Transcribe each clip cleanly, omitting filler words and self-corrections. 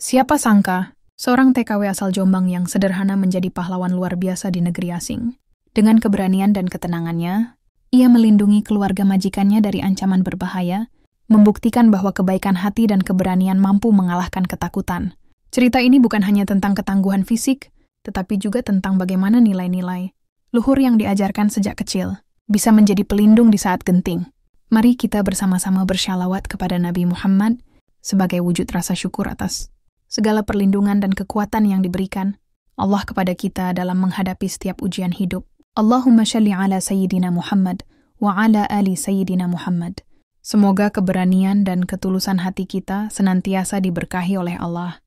Siapa sangka, seorang TKW asal Jombang yang sederhana menjadi pahlawan luar biasa di negeri asing. Dengan keberanian dan ketenangannya, ia melindungi keluarga majikannya dari ancaman berbahaya, membuktikan bahwa kebaikan hati dan keberanian mampu mengalahkan ketakutan. Cerita ini bukan hanya tentang ketangguhan fisik, tetapi juga tentang bagaimana nilai-nilai luhur yang diajarkan sejak kecil bisa menjadi pelindung di saat genting. Mari kita bersama-sama bersyalawat kepada Nabi Muhammad sebagai wujud rasa syukur atas segala perlindungan dan kekuatan yang diberikan Allah kepada kita dalam menghadapi setiap ujian hidup. Allahumma shalli ala Sayyidina Muhammad wa ala ali Sayyidina Muhammad. Semoga keberanian dan ketulusan hati kita senantiasa diberkahi oleh Allah.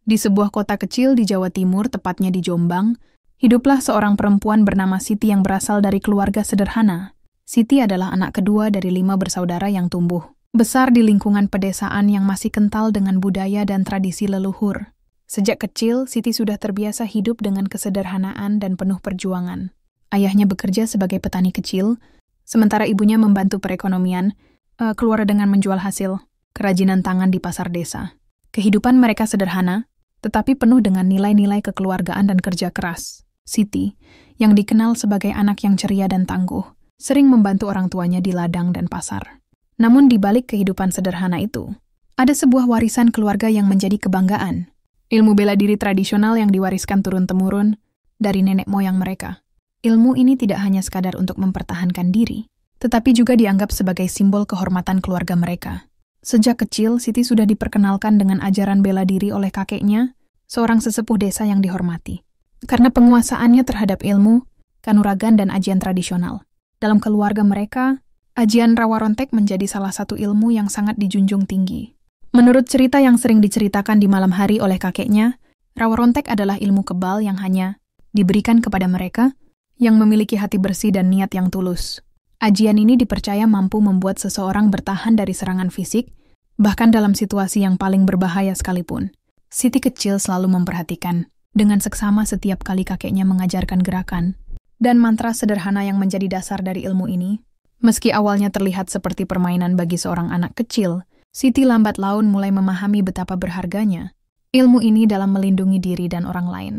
Di sebuah kota kecil di Jawa Timur, tepatnya di Jombang, hiduplah seorang perempuan bernama Siti yang berasal dari keluarga sederhana. Siti adalah anak kedua dari 5 bersaudara yang tumbuh besar di lingkungan pedesaan yang masih kental dengan budaya dan tradisi leluhur. Sejak kecil, Siti sudah terbiasa hidup dengan kesederhanaan dan penuh perjuangan. Ayahnya bekerja sebagai petani kecil, sementara ibunya membantu perekonomian, keluarga dengan menjual hasil kerajinan tangan di pasar desa. Kehidupan mereka sederhana, tetapi penuh dengan nilai-nilai kekeluargaan dan kerja keras. Siti, yang dikenal sebagai anak yang ceria dan tangguh, sering membantu orang tuanya di ladang dan pasar. Namun di balik kehidupan sederhana itu, ada sebuah warisan keluarga yang menjadi kebanggaan. Ilmu bela diri tradisional yang diwariskan turun-temurun dari nenek moyang mereka. Ilmu ini tidak hanya sekadar untuk mempertahankan diri, tetapi juga dianggap sebagai simbol kehormatan keluarga mereka. Sejak kecil, Siti sudah diperkenalkan dengan ajaran bela diri oleh kakeknya, seorang sesepuh desa yang dihormati. Karena penguasaannya terhadap ilmu, kanuragan dan ajian tradisional. Dalam keluarga mereka, ajian rawarontek menjadi salah satu ilmu yang sangat dijunjung tinggi. Menurut cerita yang sering diceritakan di malam hari oleh kakeknya, rawarontek adalah ilmu kebal yang hanya diberikan kepada mereka yang memiliki hati bersih dan niat yang tulus. Ajian ini dipercaya mampu membuat seseorang bertahan dari serangan fisik, bahkan dalam situasi yang paling berbahaya sekalipun. Siti kecil selalu memperhatikan dengan seksama setiap kali kakeknya mengajarkan gerakan dan mantra sederhana yang menjadi dasar dari ilmu ini. Meski awalnya terlihat seperti permainan bagi seorang anak kecil, Siti lambat laun mulai memahami betapa berharganya ilmu ini dalam melindungi diri dan orang lain.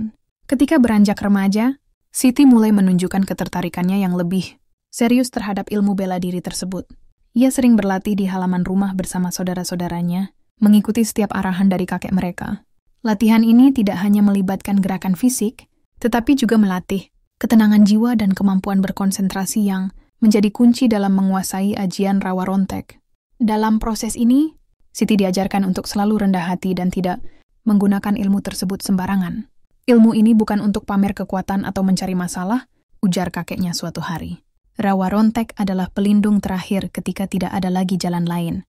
Ketika beranjak remaja, Siti mulai menunjukkan ketertarikannya yang lebih serius terhadap ilmu bela diri tersebut. Ia sering berlatih di halaman rumah bersama saudara-saudaranya, mengikuti setiap arahan dari kakek mereka. Latihan ini tidak hanya melibatkan gerakan fisik, tetapi juga melatih ketenangan jiwa dan kemampuan berkonsentrasi yang menjadi kunci dalam menguasai ajian rawarontek. Dalam proses ini, Siti diajarkan untuk selalu rendah hati dan tidak menggunakan ilmu tersebut sembarangan. Ilmu ini bukan untuk pamer kekuatan atau mencari masalah, ujar kakeknya suatu hari. Rawarontek adalah pelindung terakhir ketika tidak ada lagi jalan lain.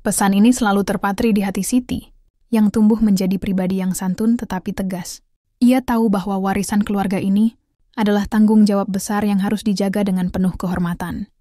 Pesan ini selalu terpatri di hati Siti, yang tumbuh menjadi pribadi yang santun tetapi tegas. Ia tahu bahwa warisan keluarga ini adalah tanggung jawab besar yang harus dijaga dengan penuh kehormatan.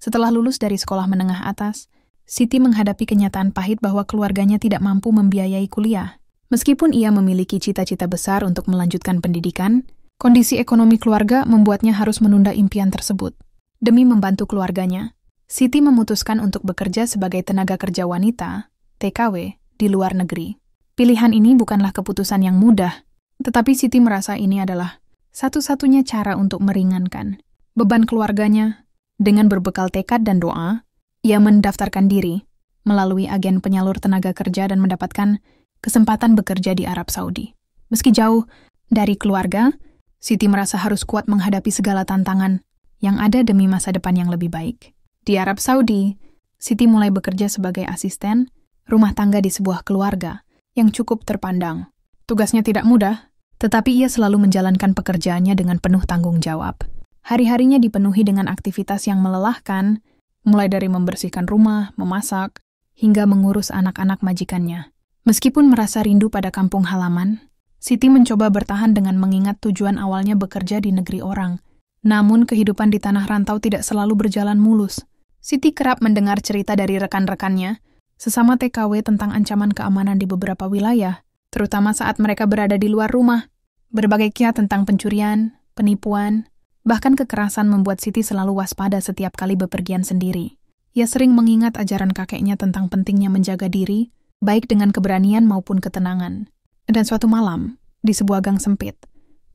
Setelah lulus dari sekolah menengah atas, Siti menghadapi kenyataan pahit bahwa keluarganya tidak mampu membiayai kuliah. Meskipun ia memiliki cita-cita besar untuk melanjutkan pendidikan, kondisi ekonomi keluarga membuatnya harus menunda impian tersebut. Demi membantu keluarganya, Siti memutuskan untuk bekerja sebagai tenaga kerja wanita, TKW, di luar negeri. Pilihan ini bukanlah keputusan yang mudah, tetapi Siti merasa ini adalah satu-satunya cara untuk meringankan beban keluarganya. Dengan berbekal tekad dan doa, ia mendaftarkan diri melalui agen penyalur tenaga kerja dan mendapatkan kesempatan bekerja di Arab Saudi. Meski jauh dari keluarga, Siti merasa harus kuat menghadapi segala tantangan yang ada demi masa depan yang lebih baik. Di Arab Saudi, Siti mulai bekerja sebagai asisten rumah tangga di sebuah keluarga yang cukup terpandang. Tugasnya tidak mudah, tetapi ia selalu menjalankan pekerjaannya dengan penuh tanggung jawab. Hari-harinya dipenuhi dengan aktivitas yang melelahkan, mulai dari membersihkan rumah, memasak, hingga mengurus anak-anak majikannya. Meskipun merasa rindu pada kampung halaman, Siti mencoba bertahan dengan mengingat tujuan awalnya bekerja di negeri orang. Namun kehidupan di tanah rantau tidak selalu berjalan mulus. Siti kerap mendengar cerita dari rekan-rekannya, sesama TKW tentang ancaman keamanan di beberapa wilayah, terutama saat mereka berada di luar rumah. Berbagai kisah tentang pencurian, penipuan, bahkan kekerasan membuat Siti selalu waspada setiap kali bepergian sendiri. Ia sering mengingat ajaran kakeknya tentang pentingnya menjaga diri baik dengan keberanian maupun ketenangan. Dan suatu malam, di sebuah gang sempit,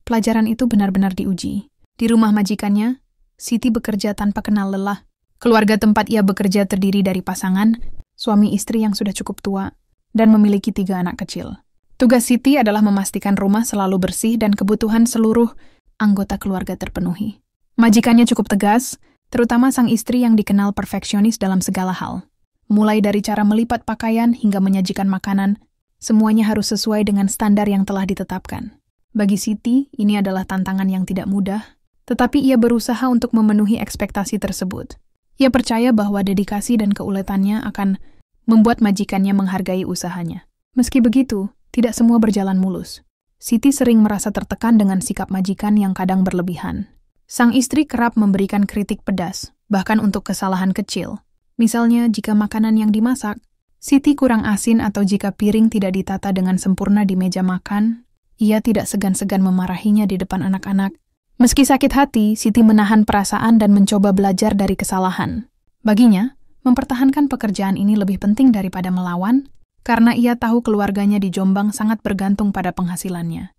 pelajaran itu benar-benar diuji. Di rumah majikannya, Siti bekerja tanpa kenal lelah. Keluarga tempat ia bekerja terdiri dari pasangan, suami istri yang sudah cukup tua, dan memiliki 3 anak kecil. Tugas Siti adalah memastikan rumah selalu bersih dan kebutuhan seluruh anggota keluarga terpenuhi. Majikannya cukup tegas, terutama sang istri yang dikenal perfeksionis dalam segala hal. Mulai dari cara melipat pakaian hingga menyajikan makanan, semuanya harus sesuai dengan standar yang telah ditetapkan. Bagi Siti, ini adalah tantangan yang tidak mudah, tetapi ia berusaha untuk memenuhi ekspektasi tersebut. Ia percaya bahwa dedikasi dan keuletannya akan membuat majikannya menghargai usahanya. Meski begitu, tidak semua berjalan mulus. Siti sering merasa tertekan dengan sikap majikan yang kadang berlebihan. Sang istri kerap memberikan kritik pedas, bahkan untuk kesalahan kecil. Misalnya, jika makanan yang dimasak, Siti kurang asin atau jika piring tidak ditata dengan sempurna di meja makan, ia tidak segan-segan memarahinya di depan anak-anak. Meski sakit hati, Siti menahan perasaan dan mencoba belajar dari kesalahan. Baginya, mempertahankan pekerjaan ini lebih penting daripada melawan, karena ia tahu keluarganya di Jombang sangat bergantung pada penghasilannya.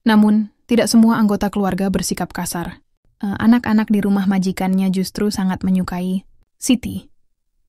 Namun, tidak semua anggota keluarga bersikap kasar. Anak-anak di rumah majikannya justru sangat menyukai Siti.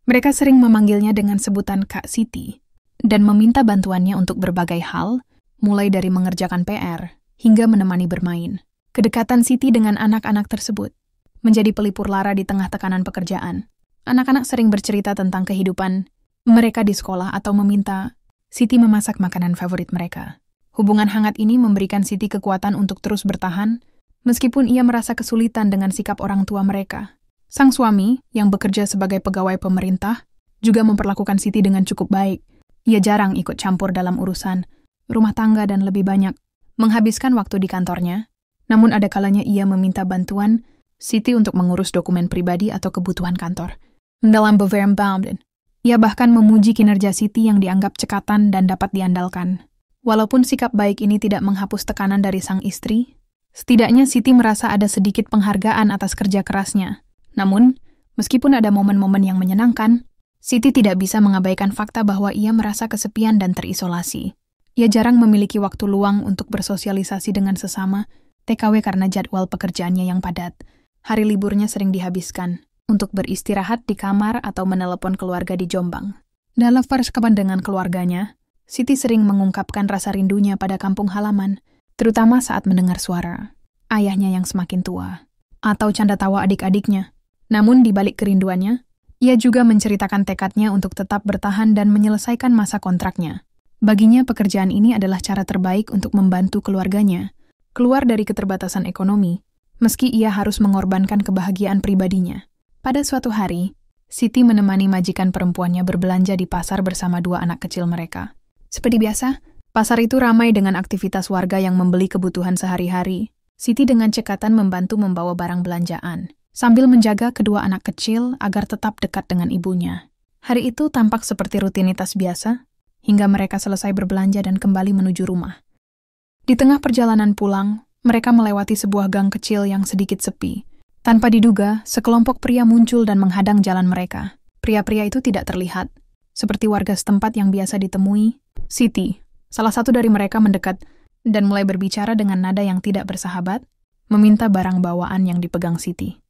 Mereka sering memanggilnya dengan sebutan Kak Siti, dan meminta bantuannya untuk berbagai hal, mulai dari mengerjakan PR, hingga menemani bermain. Kedekatan Siti dengan anak-anak tersebut menjadi pelipur lara di tengah tekanan pekerjaan. Anak-anak sering bercerita tentang kehidupan mereka di sekolah atau meminta Siti memasak makanan favorit mereka. Hubungan hangat ini memberikan Siti kekuatan untuk terus bertahan, meskipun ia merasa kesulitan dengan sikap orang tua mereka. Sang suami, yang bekerja sebagai pegawai pemerintah, juga memperlakukan Siti dengan cukup baik. Ia jarang ikut campur dalam urusan rumah tangga dan lebih banyak menghabiskan waktu di kantornya. Namun ada kalanya ia meminta bantuan Siti untuk mengurus dokumen pribadi atau kebutuhan kantor. Dalam Bavarian, ia bahkan memuji kinerja Siti yang dianggap cekatan dan dapat diandalkan. Walaupun sikap baik ini tidak menghapus tekanan dari sang istri, setidaknya Siti merasa ada sedikit penghargaan atas kerja kerasnya. Namun, meskipun ada momen-momen yang menyenangkan, Siti tidak bisa mengabaikan fakta bahwa ia merasa kesepian dan terisolasi. Ia jarang memiliki waktu luang untuk bersosialisasi dengan sesama, TKW karena jadwal pekerjaannya yang padat. Hari liburnya sering dihabiskan untuk beristirahat di kamar atau menelepon keluarga di Jombang. Dalam percakapan dengan keluarganya, Siti sering mengungkapkan rasa rindunya pada kampung halaman, terutama saat mendengar suara ayahnya yang semakin tua, atau canda tawa adik-adiknya. Namun di balik kerinduannya, ia juga menceritakan tekadnya untuk tetap bertahan dan menyelesaikan masa kontraknya. Baginya pekerjaan ini adalah cara terbaik untuk membantu keluarganya keluar dari keterbatasan ekonomi, meski ia harus mengorbankan kebahagiaan pribadinya. Pada suatu hari, Siti menemani majikan perempuannya berbelanja di pasar bersama 2 anak kecil mereka. Seperti biasa, pasar itu ramai dengan aktivitas warga yang membeli kebutuhan sehari-hari. Siti dengan cekatan membantu membawa barang belanjaan, sambil menjaga kedua anak kecil agar tetap dekat dengan ibunya. Hari itu tampak seperti rutinitas biasa, hingga mereka selesai berbelanja dan kembali menuju rumah. Di tengah perjalanan pulang, mereka melewati sebuah gang kecil yang sedikit sepi. Tanpa diduga, sekelompok pria muncul dan menghadang jalan mereka. Pria-pria itu tidak terlihat, seperti warga setempat yang biasa ditemui. Siti, salah satu dari mereka, mendekat dan mulai berbicara dengan nada yang tidak bersahabat, meminta barang bawaan yang dipegang Siti.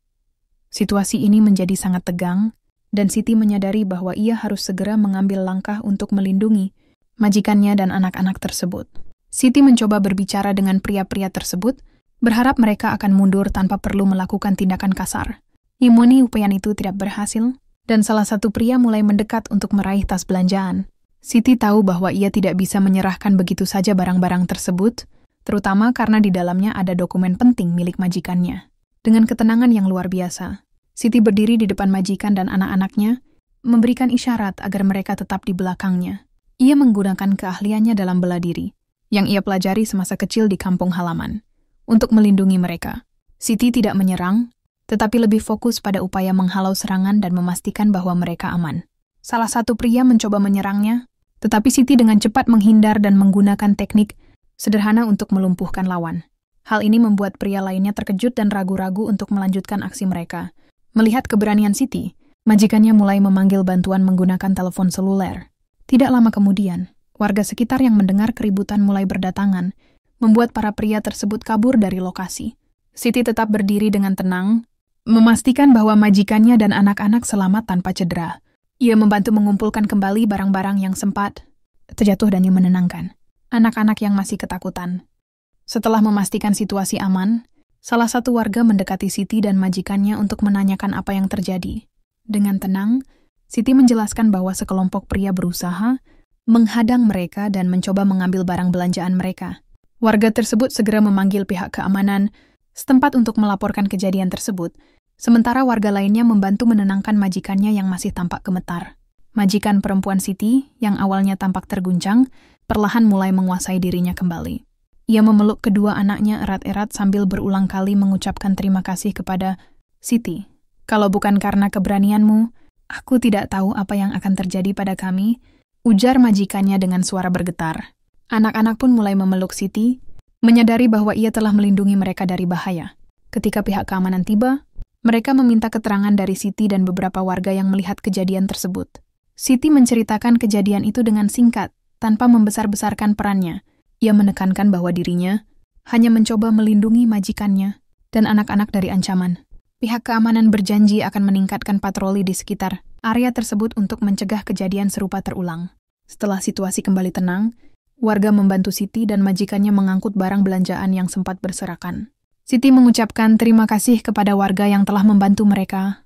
Situasi ini menjadi sangat tegang, dan Siti menyadari bahwa ia harus segera mengambil langkah untuk melindungi majikannya dan anak-anak tersebut. Siti mencoba berbicara dengan pria-pria tersebut, berharap mereka akan mundur tanpa perlu melakukan tindakan kasar. Namun upaya itu tidak berhasil, dan salah satu pria mulai mendekat untuk meraih tas belanjaan. Siti tahu bahwa ia tidak bisa menyerahkan begitu saja barang-barang tersebut, terutama karena di dalamnya ada dokumen penting milik majikannya. Dengan ketenangan yang luar biasa, Siti berdiri di depan majikan dan anak-anaknya, memberikan isyarat agar mereka tetap di belakangnya. Ia menggunakan keahliannya dalam bela diri, yang ia pelajari semasa kecil di kampung halaman, untuk melindungi mereka. Siti tidak menyerang, tetapi lebih fokus pada upaya menghalau serangan dan memastikan bahwa mereka aman. Salah satu pria mencoba menyerangnya, tetapi Siti dengan cepat menghindar dan menggunakan teknik sederhana untuk melumpuhkan lawan. Hal ini membuat pria lainnya terkejut dan ragu-ragu untuk melanjutkan aksi mereka. Melihat keberanian Siti, majikannya mulai memanggil bantuan menggunakan telepon seluler. Tidak lama kemudian, warga sekitar yang mendengar keributan mulai berdatangan, membuat para pria tersebut kabur dari lokasi. Siti tetap berdiri dengan tenang, memastikan bahwa majikannya dan anak-anak selamat tanpa cedera. Ia membantu mengumpulkan kembali barang-barang yang sempat terjatuh dan yang menenangkan anak-anak yang masih ketakutan. Setelah memastikan situasi aman, salah satu warga mendekati Siti dan majikannya untuk menanyakan apa yang terjadi. Dengan tenang, Siti menjelaskan bahwa sekelompok pria berusaha menghadang mereka dan mencoba mengambil barang belanjaan mereka. Warga tersebut segera memanggil pihak keamanan setempat untuk melaporkan kejadian tersebut, sementara warga lainnya membantu menenangkan majikannya yang masih tampak gemetar. Majikan perempuan Siti, yang awalnya tampak terguncang, perlahan mulai menguasai dirinya kembali. Ia memeluk kedua anaknya erat-erat sambil berulang kali mengucapkan terima kasih kepada Siti. "Kalau bukan karena keberanianmu, aku tidak tahu apa yang akan terjadi pada kami," ujar majikannya dengan suara bergetar. Anak-anak pun mulai memeluk Siti, menyadari bahwa ia telah melindungi mereka dari bahaya. Ketika pihak keamanan tiba, mereka meminta keterangan dari Siti dan beberapa warga yang melihat kejadian tersebut. Siti menceritakan kejadian itu dengan singkat, tanpa membesar-besarkan perannya. Ia menekankan bahwa dirinya hanya mencoba melindungi majikannya dan anak-anak dari ancaman. Pihak keamanan berjanji akan meningkatkan patroli di sekitar area tersebut untuk mencegah kejadian serupa terulang. Setelah situasi kembali tenang, warga membantu Siti dan majikannya mengangkut barang belanjaan yang sempat berserakan. Siti mengucapkan terima kasih kepada warga yang telah membantu mereka.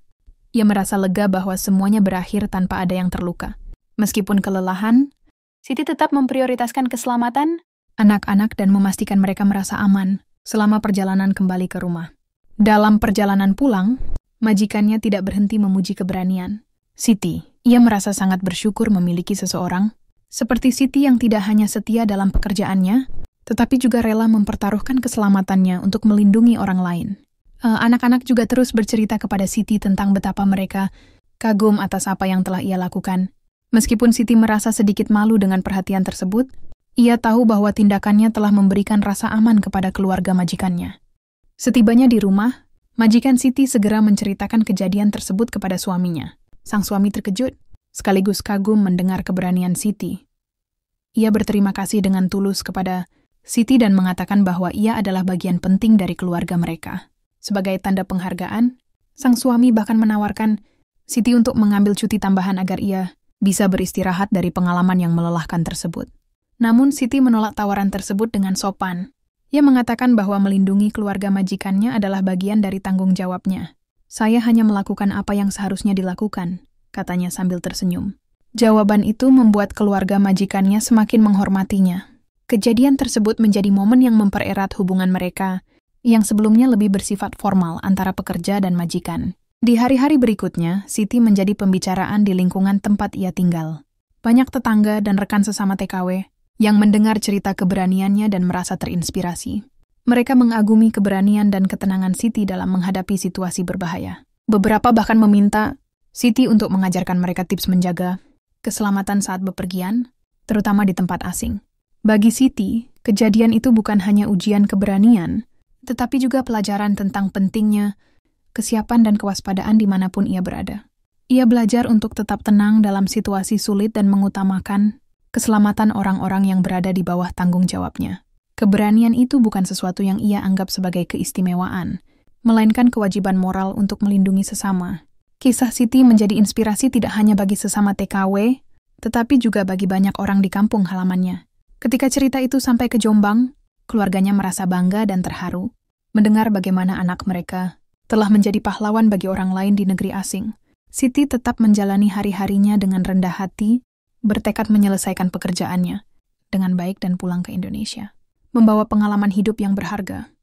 Ia merasa lega bahwa semuanya berakhir tanpa ada yang terluka. Meskipun kelelahan, Siti tetap memprioritaskan keselamatan anak-anak dan memastikan mereka merasa aman selama perjalanan kembali ke rumah. Dalam perjalanan pulang, majikannya tidak berhenti memuji keberanian Siti. Ia merasa sangat bersyukur memiliki seseorang seperti Siti yang tidak hanya setia dalam pekerjaannya, tetapi juga rela mempertaruhkan keselamatannya untuk melindungi orang lain. Anak-anak juga terus bercerita kepada Siti tentang betapa mereka kagum atas apa yang telah ia lakukan. Meskipun Siti merasa sedikit malu dengan perhatian tersebut, ia tahu bahwa tindakannya telah memberikan rasa aman kepada keluarga majikannya. Setibanya di rumah, majikan Siti segera menceritakan kejadian tersebut kepada suaminya. Sang suami terkejut, sekaligus kagum mendengar keberanian Siti. Ia berterima kasih dengan tulus kepada Siti dan mengatakan bahwa ia adalah bagian penting dari keluarga mereka. Sebagai tanda penghargaan, sang suami bahkan menawarkan Siti untuk mengambil cuti tambahan agar ia bisa beristirahat dari pengalaman yang melelahkan tersebut. Namun Siti menolak tawaran tersebut dengan sopan. Ia mengatakan bahwa melindungi keluarga majikannya adalah bagian dari tanggung jawabnya. "Saya hanya melakukan apa yang seharusnya dilakukan," katanya sambil tersenyum. Jawaban itu membuat keluarga majikannya semakin menghormatinya. Kejadian tersebut menjadi momen yang mempererat hubungan mereka, yang sebelumnya lebih bersifat formal antara pekerja dan majikan. Di hari-hari berikutnya, Siti menjadi pembicaraan di lingkungan tempat ia tinggal. Banyak tetangga dan rekan sesama TKW yang mendengar cerita keberaniannya dan merasa terinspirasi. Mereka mengagumi keberanian dan ketenangan Siti dalam menghadapi situasi berbahaya. Beberapa bahkan meminta Siti untuk mengajarkan mereka tips menjaga keselamatan saat bepergian, terutama di tempat asing. Bagi Siti, kejadian itu bukan hanya ujian keberanian, tetapi juga pelajaran tentang pentingnya kesiapan dan kewaspadaan dimanapun ia berada. Ia belajar untuk tetap tenang dalam situasi sulit dan mengutamakan keselamatan orang-orang yang berada di bawah tanggung jawabnya. Keberanian itu bukan sesuatu yang ia anggap sebagai keistimewaan, melainkan kewajiban moral untuk melindungi sesama. Kisah Siti menjadi inspirasi tidak hanya bagi sesama TKW, tetapi juga bagi banyak orang di kampung halamannya. Ketika cerita itu sampai ke Jombang, keluarganya merasa bangga dan terharu mendengar bagaimana anak mereka telah menjadi pahlawan bagi orang lain di negeri asing. Siti tetap menjalani hari-harinya dengan rendah hati, bertekad menyelesaikan pekerjaannya dengan baik dan pulang ke Indonesia, membawa pengalaman hidup yang berharga.